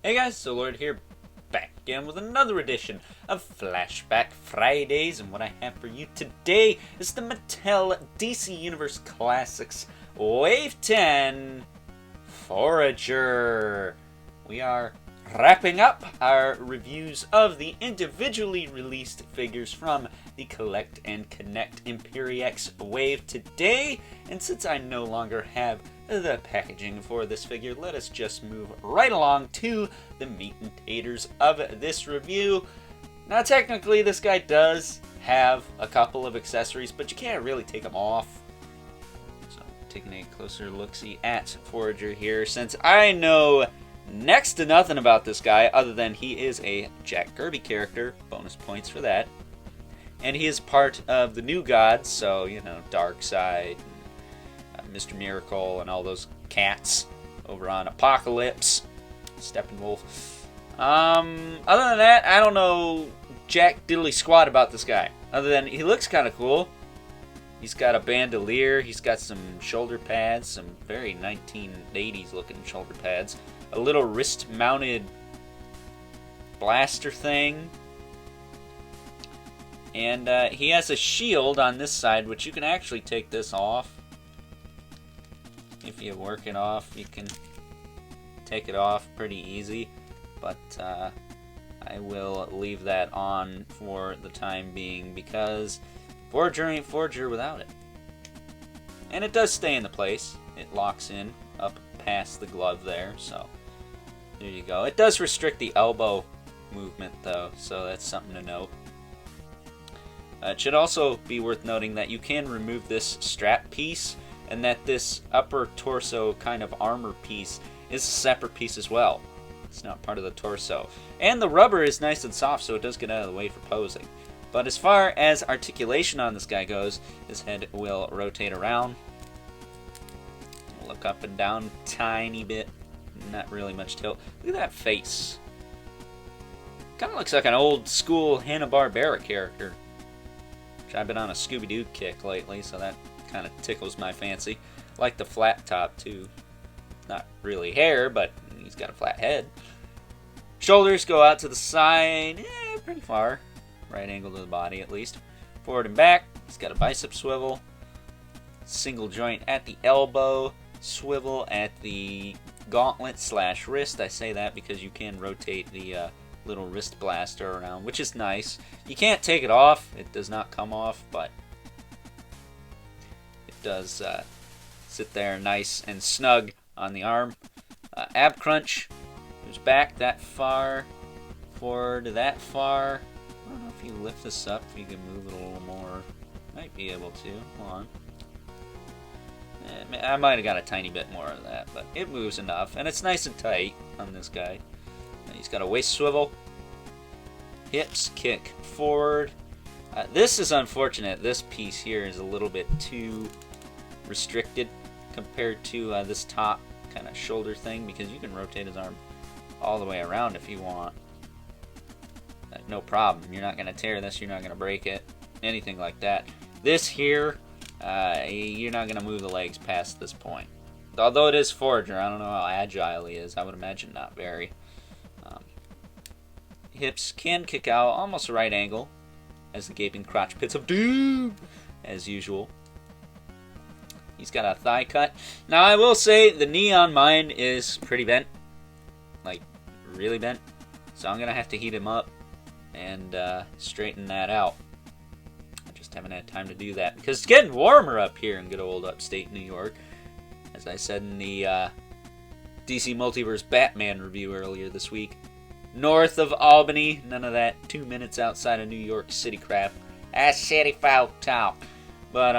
Hey guys, so Lord here, back again with another edition of Flashback Fridays, and what I have for you today is the Mattel DC Universe Classics Wave 10 Forager. We are wrapping up our reviews of the individually released figures from the Collect and Connect Imperiex Wave today, and since I no longer have the packaging for this figure, let us just move right along to the meat and taters of this review. Now technically this guy does have a couple of accessories, but you can't really take them off. So taking a closer look-see at Forager here, since I know next to nothing about this guy other than he is a Jack Kirby character, bonus points for that. And he is part of the New Gods, so, you know, Darkseid, Mr. Miracle, and all those cats over on Apocalypse, Steppenwolf. Other than that, I don't know jack diddly squat about this guy. Other than he looks kind of cool. He's got a bandolier, he's got some shoulder pads, some very 1980s looking shoulder pads. A little wrist-mounted blaster thing. And he has a shield on this side, which you can actually take this off. If you work it off, you can take it off pretty easy. But I will leave that on for the time being, because Forager ain't Forager without it. And it does stay in the place. It locks in up past the glove there, so there you go. It does restrict the elbow movement though, so that's something to note. It should also be worth noting that you can remove this strap piece, and that this upper torso kind of armor piece is a separate piece as well. It's not part of the torso. And the rubber is nice and soft, so it does get out of the way for posing. But as far as articulation on this guy goes, his head will rotate around. Look up and down a tiny bit. Not really much tilt. Look at that face. Kind of looks like an old school Hanna-Barbera character. Which I've been on a Scooby-Doo kick lately, so that kind of tickles my fancy. Like the flat top too. Not really hair, but he's got a flat head. Shoulders go out to the side, pretty far. Right angle to the body at least. Forward and back. He's got a bicep swivel. Single joint at the elbow. Swivel at the gauntlet / wrist. I say that because you can rotate the little wrist blaster around, which is nice. You can't take it off. It does not come off, but it does sit there nice and snug on the arm. Ab crunch. Goes back that far. Forward that far. I don't know if you lift this up, if you can move it a little more. Might be able to. Hold on. I might have got a tiny bit more of that, but it moves enough. And it's nice and tight on this guy. And he's got a waist swivel. Hips kick forward. This is unfortunate. This piece here is a little bit too restricted compared to this top kind of shoulder thing, because you can rotate his arm all the way around if you want. No problem. You're not going to tear this. You're not going to break it. Anything like that. This here, you're not going to move the legs past this point. Although it is Forager, I don't know how agile he is. I would imagine not very. Hips can kick out almost a right angle, as the gaping crotch pits of doom, as usual. He's got a thigh cut. Now I will say the knee on mine is pretty bent, like really bent. So I'm gonna have to heat him up and straighten that out. I just haven't had time to do that because it's getting warmer up here in good old upstate New York. As I said in the DC Multiverse Batman review earlier this week. North of Albany, none of that 2 minutes outside of New York City crap. That's city folk talk. But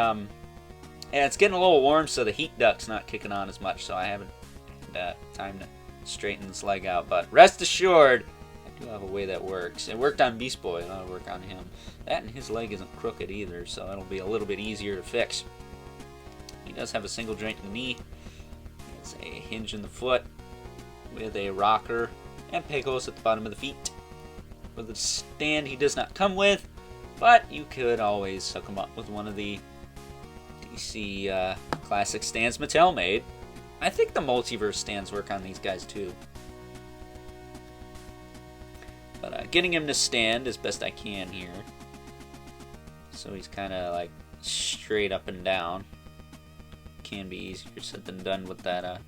yeah, it's getting a little warm, so the heat duct's not kicking on as much, so I haven't had time to straighten this leg out. But rest assured, I do have a way that works. It worked on Beast Boy, and I'll work on him. That and his leg isn't crooked either, so it'll be a little bit easier to fix. He does have a single joint in the knee. There's a hinge in the foot with a rocker and peg holes at the bottom of the feet. With a stand he does not come with, but you could always hook him up with one of the DC classic stands Mattel made. I think the multiverse stands work on these guys too. But getting him to stand as best I can here. So he's kind of like straight up and down. Can be easier said than done with that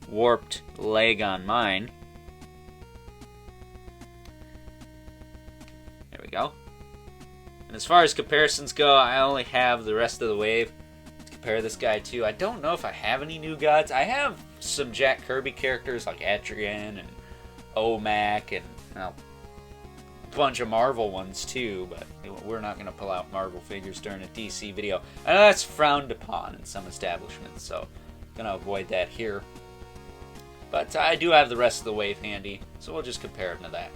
warped leg on mine. There we go. And as far as comparisons go, I only have the rest of the wave to compare this guy to. I don't know if I have any new gods. I have some Jack Kirby characters like Atrigan and Omac and a bunch of Marvel ones too, but we're not going to pull out Marvel figures during a DC video. I know that's frowned upon in some establishments, so I'm going to avoid that here. But I do have the rest of the wave handy, so we'll just compare them to that.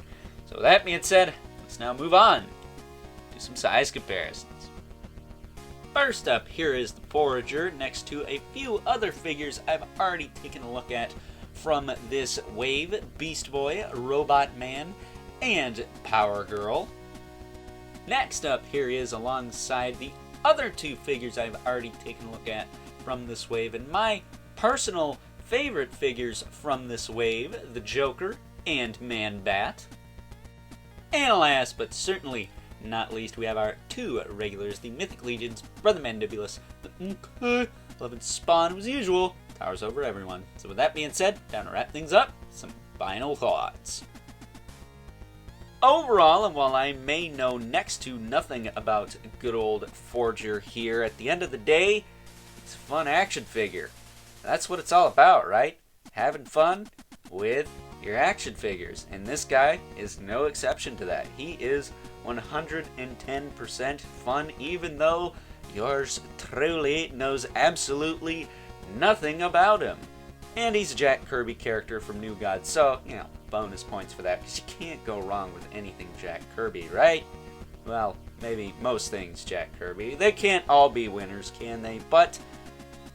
So with that being said, let's now move on to some size comparisons. First up, here is the Forager next to a few other figures I've already taken a look at from this wave: Beast Boy, Robot Man, and Power Girl. Next up, here is alongside the other two figures I've already taken a look at from this wave, and my personal favorite figures from this wave: the Joker and Man-Bat. And last but certainly not least, we have our two regulars, the Mythic Legion's Brother Mandibulus, the Loving Spawn, as usual, towers over everyone. So with that being said, time to wrap things up, some final thoughts. Overall, and while I may know next to nothing about good old Forager here, at the end of the day, it's a fun action figure. That's what it's all about, right? Having fun with your action figures. And this guy is no exception to that. He is 110% fun, even though yours truly knows absolutely nothing about him. And he's a Jack Kirby character from New Gods, so, you know, bonus points for that, because you can't go wrong with anything Jack Kirby, right? Well, maybe most things Jack Kirby. They can't all be winners, can they? But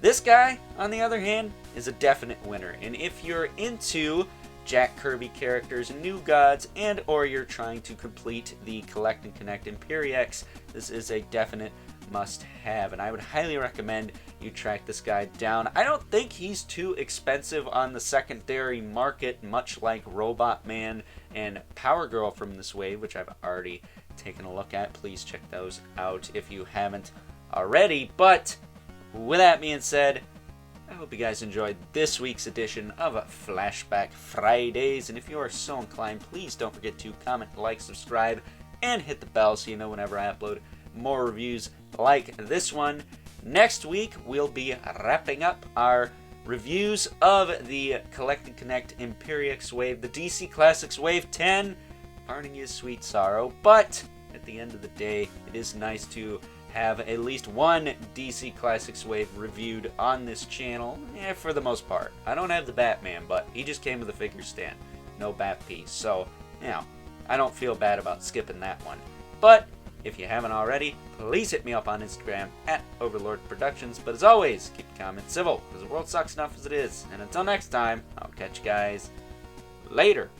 this guy, on the other hand, is a definite winner. And if you're into Jack Kirby characters, New Gods, and or you're trying to complete the Collect and Connect Imperiex, this is a definite must-have, and I would highly recommend you track this guy down. I don't think he's too expensive on the secondary market, much like Robot Man and Power Girl from this wave, which I've already taken a look at. Please check those out if you haven't already. But with that being said, I hope you guys enjoyed this week's edition of Flashback Fridays, and if you are so inclined, please don't forget to comment, like, subscribe, and hit the bell so you know whenever I upload more reviews like this one. Next week, we'll be wrapping up our reviews of the Collect and Connect Imperiex wave, the DC Classics Wave 10. Parting is sweet sorrow, but at the end of the day, it is nice to have at least one DC Classics wave reviewed on this channel, for the most part. I don't have the Batman, but he just came with a figure stand. No Bat piece, so, you know, I don't feel bad about skipping that one. But if you haven't already, please hit me up on Instagram at Overlord Productions. But as always, keep the comments civil, because the world sucks enough as it is. And until next time, I'll catch you guys later.